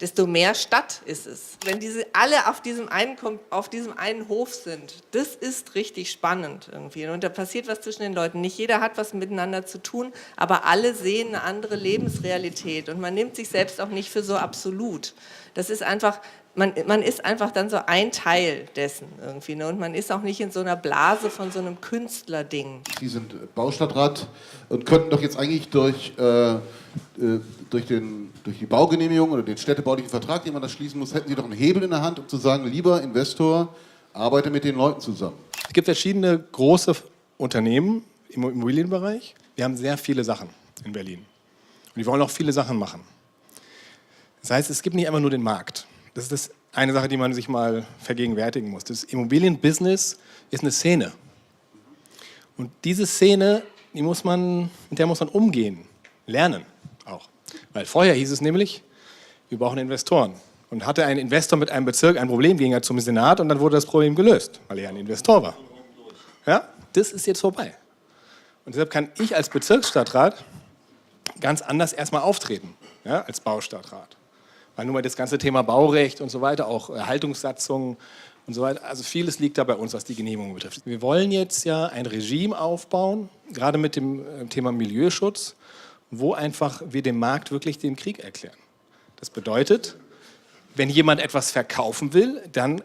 [SPEAKER 8] desto mehr Stadt ist es. Wenn diese alle auf diesem einen Hof sind, das ist richtig spannend irgendwie. Und da passiert was zwischen den Leuten. Nicht jeder hat was miteinander zu tun, aber alle sehen eine andere Lebensrealität. Und man nimmt sich selbst auch nicht für so absolut. Das ist einfach, man ist einfach dann so ein Teil dessen irgendwie. Ne? Und man ist auch nicht in so einer Blase von so einem Künstlerding.
[SPEAKER 11] Sie sind Baustadtrat und könnten doch jetzt eigentlich durch die Baugenehmigung oder den städtebaulichen Vertrag, den man da schließen muss, hätten Sie doch einen Hebel in der Hand, um zu sagen, lieber Investor, arbeite mit den Leuten zusammen.
[SPEAKER 9] Es gibt verschiedene große Unternehmen im Immobilienbereich. Die haben sehr viele Sachen in Berlin. Und die wollen auch viele Sachen machen. Das heißt, es gibt nicht einfach nur den Markt. Das ist eine Sache, die man sich mal vergegenwärtigen muss. Das Immobilienbusiness ist eine Szene. Und diese Szene, mit der muss man umgehen, lernen auch. Weil vorher hieß es nämlich, wir brauchen Investoren. Und hatte ein Investor mit einem Bezirk ein Problem, ging er zum Senat und dann wurde das Problem gelöst, weil er ein Investor war. Ja, das ist jetzt vorbei. Und deshalb kann ich als Bezirksstadtrat ganz anders erstmal auftreten, ja, als Baustadtrat. Weil nun mal das ganze Thema Baurecht und so weiter, auch Erhaltungssatzungen und so weiter, also vieles liegt da bei uns, was die Genehmigung betrifft. Wir wollen jetzt ja ein Regime aufbauen, gerade mit dem Thema Milieuschutz, wo einfach wir dem Markt wirklich den Krieg erklären. Das bedeutet, wenn jemand etwas verkaufen will, dann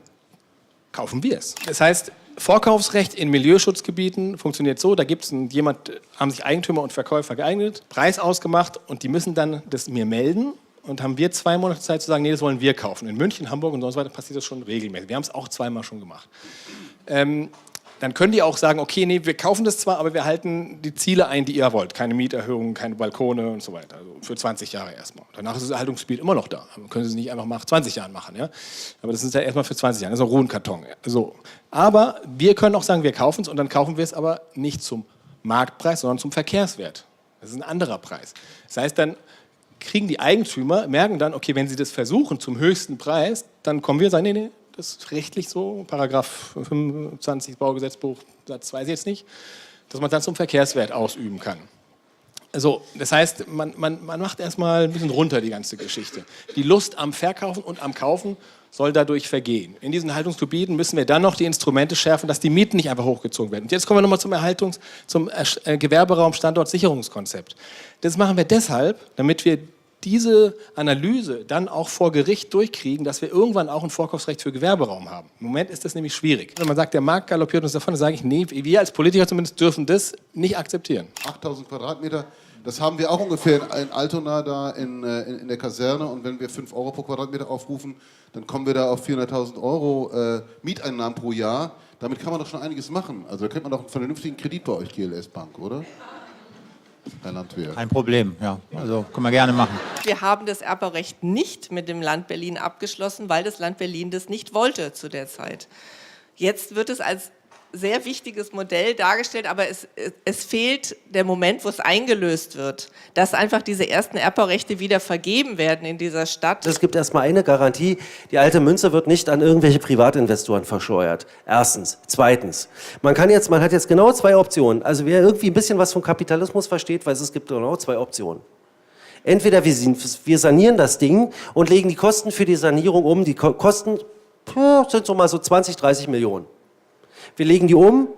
[SPEAKER 9] kaufen wir es. Das heißt, Vorkaufsrecht in Milieuschutzgebieten funktioniert so, da haben sich Eigentümer und Verkäufer geeignet, Preis ausgemacht und die müssen dann das mir melden und haben wir 2 Monate Zeit zu sagen, nee, das wollen wir kaufen. In München, Hamburg und so weiter passiert das schon regelmäßig. Wir haben es auch 2-mal schon gemacht. Dann können die auch sagen, okay, nee, wir kaufen das zwar, aber wir halten die Ziele ein, die ihr wollt. Keine Mieterhöhungen, keine Balkone und so weiter. Also für 20 Jahre erstmal. Danach ist das Erhaltungsgebiet immer noch da. Aber können Sie es nicht einfach nach 20 Jahren machen. Ja? Aber das ist ja erstmal für 20 Jahre. Das ist ein Ruhenkarton. So. Aber wir können auch sagen, wir kaufen es und dann kaufen wir es aber nicht zum Marktpreis, sondern zum Verkehrswert. Das ist ein anderer Preis. Das heißt, dann kriegen die Eigentümer, merken dann, okay, wenn sie das versuchen zum höchsten Preis, dann kommen wir und sagen, nee, das ist rechtlich so, Paragraph 25 Baugesetzbuch, Satz 2 weiß ich jetzt nicht, dass man dann zum Verkehrswert ausüben kann. Also, das heißt, man macht erstmal ein bisschen runter die ganze Geschichte. Die Lust am Verkaufen und am Kaufen soll dadurch vergehen. In diesen Haltungsgebieten müssen wir dann noch die Instrumente schärfen, dass die Mieten nicht einfach hochgezogen werden. Und jetzt kommen wir nochmal zum Gewerberaum-Standort-Sicherungskonzept. Das machen wir deshalb, damit wir diese Analyse dann auch vor Gericht durchkriegen, dass wir irgendwann auch ein Vorkaufsrecht für Gewerberaum haben. Im Moment ist das nämlich schwierig. Wenn man sagt, der Markt galoppiert uns davon, dann sage ich, nee, wir als Politiker zumindest dürfen das nicht akzeptieren.
[SPEAKER 11] 8000 Quadratmeter, das haben wir auch ungefähr in Altona da in der Kaserne. Und wenn wir 5 Euro pro Quadratmeter aufrufen, dann kommen wir da auf 400.000 Euro Mieteinnahmen pro Jahr. Damit kann man doch schon einiges machen. Also da kriegt man doch einen vernünftigen Kredit bei euch, GLS Bank, oder? Herr Landwehr.
[SPEAKER 12] Kein Problem, ja. Also können wir gerne machen.
[SPEAKER 8] Wir haben das AbBA-Recht nicht mit dem Land Berlin abgeschlossen, weil das Land Berlin das nicht wollte zu der Zeit. Jetzt wird es als sehr wichtiges Modell dargestellt, aber es fehlt der Moment, wo es eingelöst wird, dass einfach diese ersten AbBA-Rechte wieder vergeben werden in dieser Stadt.
[SPEAKER 10] Es gibt erstmal eine Garantie, die alte Münze wird nicht an irgendwelche Privatinvestoren verscheuert. Erstens. Zweitens, man hat jetzt genau 2 Optionen. Also wer irgendwie ein bisschen was vom Kapitalismus versteht, weiß, es gibt genau 2 Optionen. Entweder wir sanieren das Ding und legen die Kosten für die Sanierung um. Die Kosten sind so mal so 20, 30 Millionen. Wir legen die um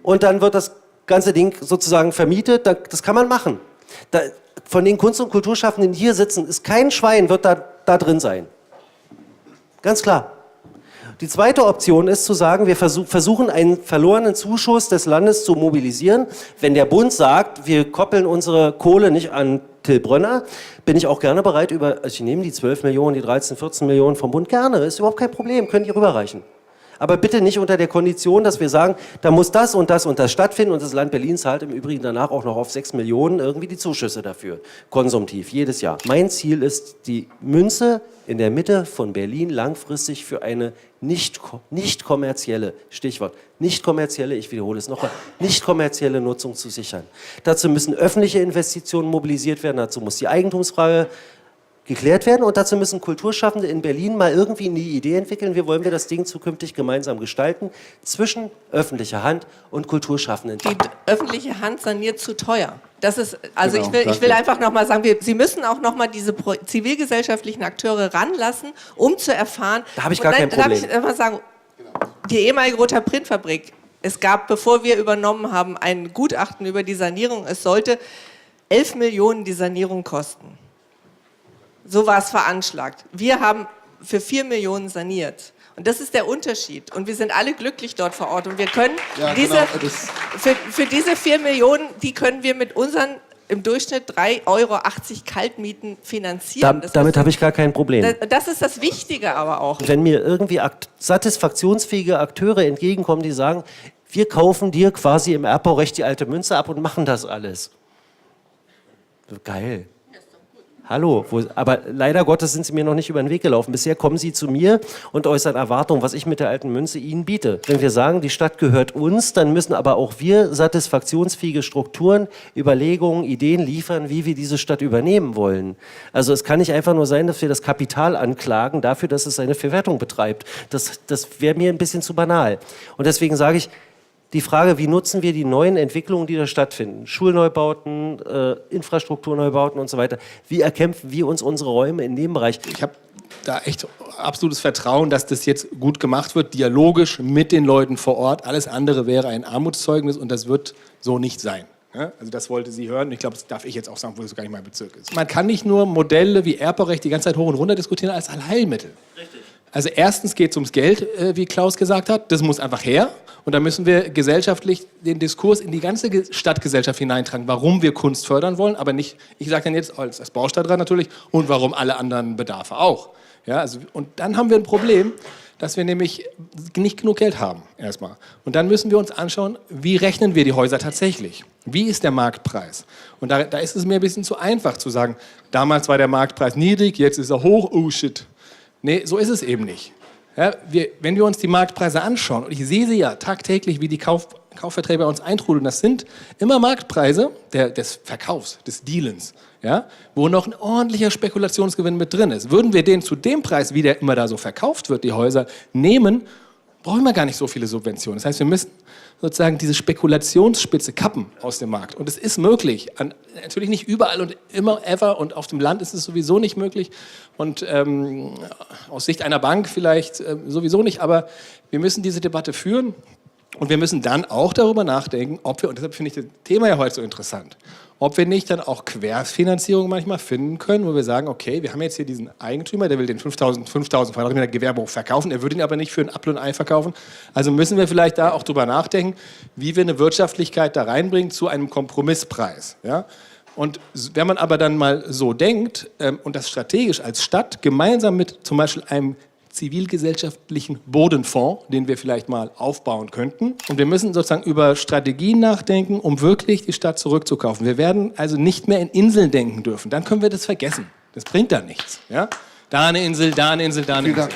[SPEAKER 10] und dann wird das ganze Ding sozusagen vermietet. Das kann man machen. Von den Kunst- und Kulturschaffenden, die hier sitzen, ist kein Schwein wird da drin sein. Ganz klar. Die zweite Option ist zu sagen, wir versuchen einen verlorenen Zuschuss des Landes zu mobilisieren. Wenn der Bund sagt, wir koppeln unsere Kohle nicht an Till Brönner, bin ich auch gerne bereit, ich nehme die 12 Millionen, die 13, 14 Millionen vom Bund gerne, ist überhaupt kein Problem, könnt ihr rüberreichen. Aber bitte nicht unter der Kondition, dass wir sagen, da muss das und das und das stattfinden und das Land Berlin zahlt im Übrigen danach auch noch auf 6 Millionen irgendwie die Zuschüsse dafür, konsumtiv, jedes Jahr. Mein Ziel ist, die Münze in der Mitte von Berlin langfristig für eine nicht kommerzielle, Stichwort, nicht kommerzielle, ich wiederhole es nochmal, nicht kommerzielle Nutzung zu sichern. Dazu müssen öffentliche Investitionen mobilisiert werden, dazu muss die Eigentumsfrage geklärt werden und dazu müssen Kulturschaffende in Berlin mal irgendwie eine Idee entwickeln, wie wollen wir das Ding zukünftig gemeinsam gestalten, zwischen öffentlicher Hand und Kulturschaffenden.
[SPEAKER 8] Die öffentliche Hand saniert zu teuer. Das ist, also
[SPEAKER 11] Genau,
[SPEAKER 8] ich will einfach nochmal sagen, Sie müssen auch nochmal diese zivilgesellschaftlichen Akteure ranlassen, um zu erfahren.
[SPEAKER 10] Da habe ich gar kein Problem.
[SPEAKER 8] Darf ich einfach sagen, die ehemalige Roter Printfabrik, es gab, bevor wir übernommen haben, ein Gutachten über die Sanierung. Es sollte 11 Millionen die Sanierung kosten. So war es veranschlagt. Wir haben für 4 Millionen saniert. Und das ist der Unterschied. Und wir sind alle glücklich dort vor Ort. Und wir können für diese 4 Millionen, die können wir mit unseren im Durchschnitt 3,80 Euro Kaltmieten finanzieren.
[SPEAKER 10] Damit habe ich gar kein Problem.
[SPEAKER 8] Das ist das Wichtige aber auch.
[SPEAKER 10] Wenn mir irgendwie satisfaktionsfähige Akteure entgegenkommen, die sagen, wir kaufen dir quasi im Erbbaurecht die alte Münze ab und machen das alles. Geil. Hallo, aber leider Gottes sind Sie mir noch nicht über den Weg gelaufen. Bisher kommen Sie zu mir und äußern Erwartungen, was ich mit der alten Münze Ihnen biete. Wenn wir sagen, die Stadt gehört uns, dann müssen aber auch wir satisfaktionsfähige Strukturen, Überlegungen, Ideen liefern, wie wir diese Stadt übernehmen wollen. Also es kann nicht einfach nur sein, dass wir das Kapital anklagen dafür, dass es seine Verwertung betreibt. Das wäre mir ein bisschen zu banal. Und deswegen sage ich, die Frage, wie nutzen wir die neuen Entwicklungen, die da stattfinden, Schulneubauten, Infrastrukturneubauten und so weiter, wie erkämpfen wir uns unsere Räume in dem Bereich?
[SPEAKER 9] Ich habe da echt absolutes Vertrauen, dass das jetzt gut gemacht wird, dialogisch mit den Leuten vor Ort. Alles andere wäre ein Armutszeugnis und das wird so nicht sein. Ja, also das wollte sie hören. Ich glaube, das darf ich jetzt auch sagen, wo es gar nicht mein Bezirk ist. Man kann nicht nur Modelle wie Erbbaurecht die ganze Zeit hoch und runter diskutieren als Allheilmittel. Richtig. Also erstens geht es ums Geld, wie Klaus gesagt hat. Das muss einfach her. Und da müssen wir gesellschaftlich den Diskurs in die ganze Stadtgesellschaft hineintragen, warum wir Kunst fördern wollen. Aber nicht, ich sage dann jetzt als Baustadtrat natürlich, und warum alle anderen Bedarfe auch. Ja, also, und dann haben wir ein Problem, dass wir nämlich nicht genug Geld haben, erstmal. Und dann müssen wir uns anschauen, wie rechnen wir die Häuser tatsächlich? Wie ist der Marktpreis? Und da ist es mir ein bisschen zu einfach zu sagen, damals war der Marktpreis niedrig, jetzt ist er hoch, oh shit. Nee, so ist es eben nicht. Ja, wenn wir uns die Marktpreise anschauen, und ich sehe sie ja tagtäglich, wie die Kaufverträge bei uns eintrudeln, das sind immer Marktpreise des Verkaufs, des Dealens, ja, wo noch ein ordentlicher Spekulationsgewinn mit drin ist. Würden wir den zu dem Preis, wie der immer da so verkauft wird, die Häuser, nehmen, brauchen wir gar nicht so viele Subventionen. Das heißt, wir müssen sozusagen diese Spekulationsspitze kappen aus dem Markt. Und es ist möglich. Natürlich nicht überall und immer, ever. Und auf dem Land ist es sowieso nicht möglich. Und aus Sicht einer Bank vielleicht sowieso nicht. Aber wir müssen diese Debatte führen. Und wir müssen dann auch darüber nachdenken, ob wir, und deshalb finde ich das Thema ja heute so interessant, ob wir nicht dann auch Querfinanzierung manchmal finden können, wo wir sagen, okay, wir haben jetzt hier diesen Eigentümer, der will den 5.000 Quadratmeter Gewerbehof verkaufen, er würde ihn aber nicht für ein Apfel und ein Ei verkaufen. Also müssen wir vielleicht da auch drüber nachdenken, wie wir eine Wirtschaftlichkeit da reinbringen zu einem Kompromisspreis. Ja? Und wenn man aber dann mal so denkt und das strategisch als Stadt gemeinsam mit zum Beispiel einem zivilgesellschaftlichen Bodenfonds, den wir vielleicht mal aufbauen könnten. Und wir müssen sozusagen über Strategien nachdenken, um wirklich die Stadt zurückzukaufen. Wir werden also nicht mehr in Inseln denken dürfen. Dann können wir das vergessen. Das bringt dann nichts. Ja? Da eine Insel, da eine Insel, da eine Insel.